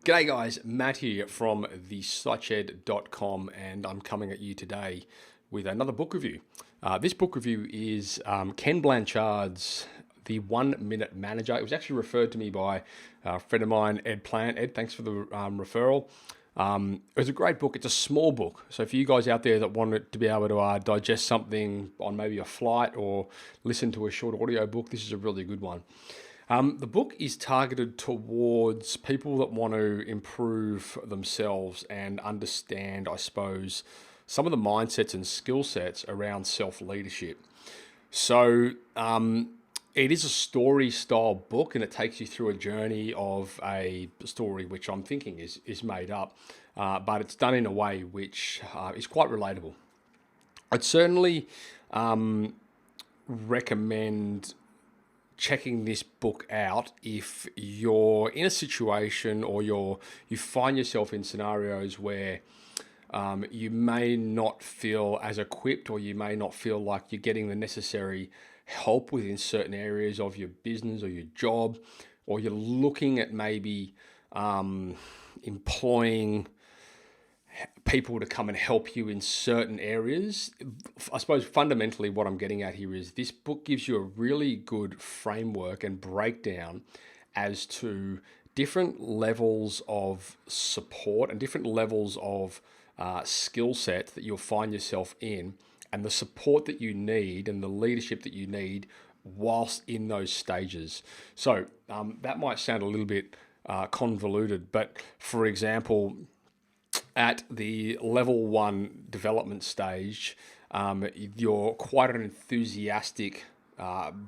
G'day guys, Matt here from thesiteshed.com, and I'm coming at you today with another book review. This book review is Ken Blanchard's The 1 Minute Manager. It was actually referred to me by a friend of mine, Ed Plant. Ed, thanks for the referral. It was a great book. It's a small book. So for you guys out there that want to be able to digest something on maybe a flight or listen to a short audio book, this is a really good one. The book is targeted towards people that want to improve themselves and understand, I suppose, some of the mindsets and skill sets around self-leadership. So it is a story-style book, and it takes you through a journey of a story which I'm thinking is made up, but it's done in a way which is quite relatable. I'd certainly recommend checking this book out if you're in a situation or you find yourself in scenarios where you may not feel as equipped, or you may not feel like you're getting the necessary help within certain areas of your business or your job, or you're looking at maybe employing people to come and help you in certain areas. I suppose fundamentally what I'm getting at here is this book gives you a really good framework and breakdown as to different levels of support and different levels of skill set that you'll find yourself in, and the support that you need and the leadership that you need whilst in those stages. So that might sound a little bit convoluted, but for example, at the level 1 development stage, you're quite an enthusiastic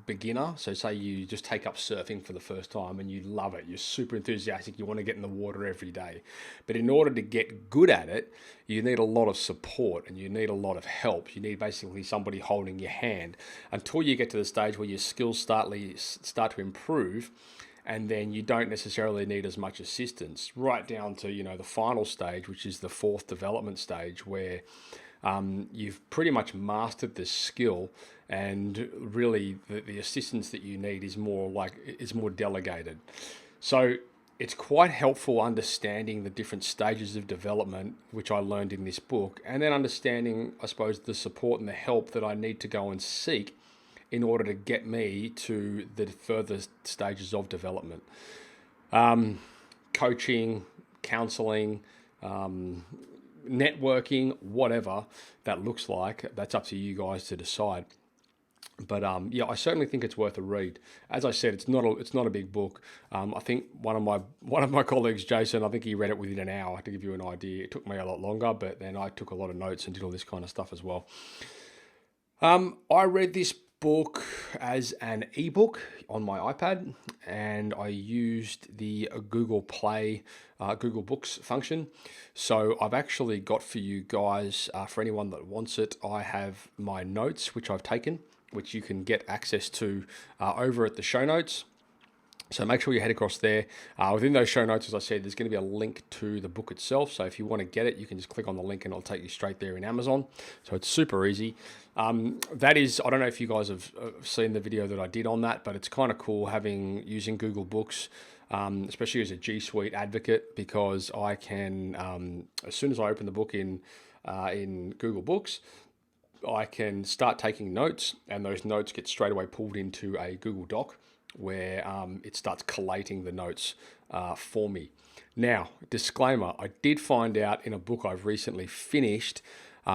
beginner. So say you just take up surfing for the first time and you love it. You're super enthusiastic. You want to get in the water every day. But in order to get good at it, you need a lot of support and you need a lot of help. You need basically somebody holding your hand until you get to the stage where your skills start to improve. And then you don't necessarily need as much assistance, right down to, the final stage, which is the 4th development stage, where you've pretty much mastered the skill, and really the assistance that you need is more delegated. So it's quite helpful understanding the different stages of development, which I learned in this book, and then understanding, I suppose, the support and the help that I need to go and seek in order to get me to the further stages of development. Coaching, counseling, networking, whatever that looks like, that's up to you guys to decide. But I certainly think it's worth a read. As I said, it's not a big book. I think one of my colleagues, Jason, I think he read it within an hour, to give you an idea. It took me a lot longer, but then I took a lot of notes and did all this kind of stuff as well. I read this book as an ebook on my iPad, and I used the Google Play, Google Books function. So I've actually got for you guys, for anyone that wants it, I have my notes, which I've taken, which you can get access to over at the show notes. So make sure you head across there. Within those show notes, as I said, there's going to be a link to the book itself. So if you want to get it, you can just click on the link and it'll take you straight there in Amazon. So it's super easy. That is, I don't know if you guys have seen the video that I did on that, but it's kind of cool using Google Books, especially as a G Suite advocate, because I can, as soon as I open the book in Google Books, I can start taking notes, and those notes get straight away pulled into a Google Doc, where it starts collating the notes for me. Now, disclaimer, I did find out in a book I've recently finished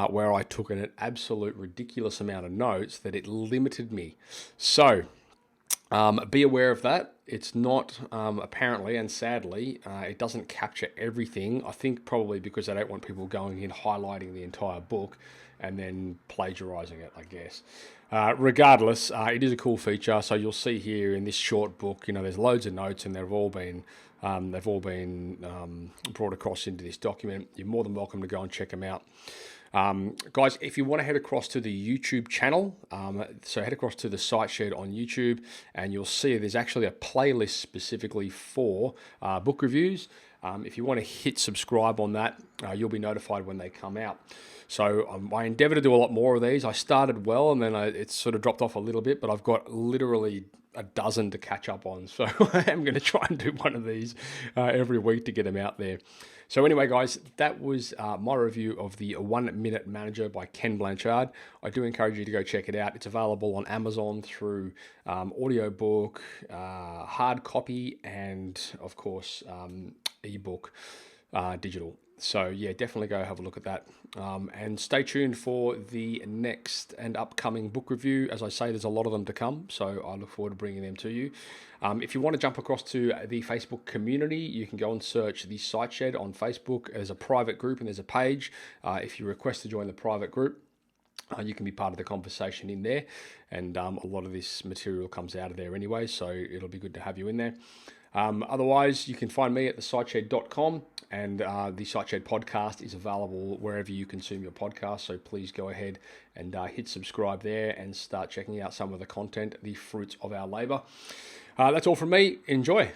where I took an absolute ridiculous amount of notes that it limited me. So be aware of that. It's not, apparently and sadly, it doesn't capture everything. I think probably because I don't want people going in highlighting the entire book and then plagiarizing it, I guess. Regardless, it is a cool feature. So you'll see here in this short book, there's loads of notes, and they've all been brought across into this document. You're more than welcome to go and check them out. Guys, if you want to head across to the YouTube channel, so head across to the Site Shed on YouTube, and you'll see there's actually a playlist specifically for book reviews. If you want to hit subscribe on that, you'll be notified when they come out. So I endeavor to do a lot more of these. I started well, and then it sort of dropped off a little bit, but I've got literally a dozen to catch up on. So I am going to try and do one of these every week to get them out there. So anyway, guys, that was my review of the 1 Minute Manager by Ken Blanchard. I do encourage you to go check it out. It's available on Amazon through Audiobook, hard copy, and of course, eBook, digital. So yeah, definitely go have a look at that. And stay tuned for the next and upcoming book review. As I say, there's a lot of them to come, so I look forward to bringing them to you. If you want to jump across to the Facebook community, you can go and search the Site Shed on Facebook. There's a private group and there's a page. If you request to join the private group, you can be part of the conversation in there, and a lot of this material comes out of there anyway, so it'll be good to have you in there. Otherwise, you can find me at thesiteshed.com, and the Siteshed podcast is available wherever you consume your podcast, so please go ahead and hit subscribe there and start checking out some of the content, the fruits of our labour. That's all from me. Enjoy.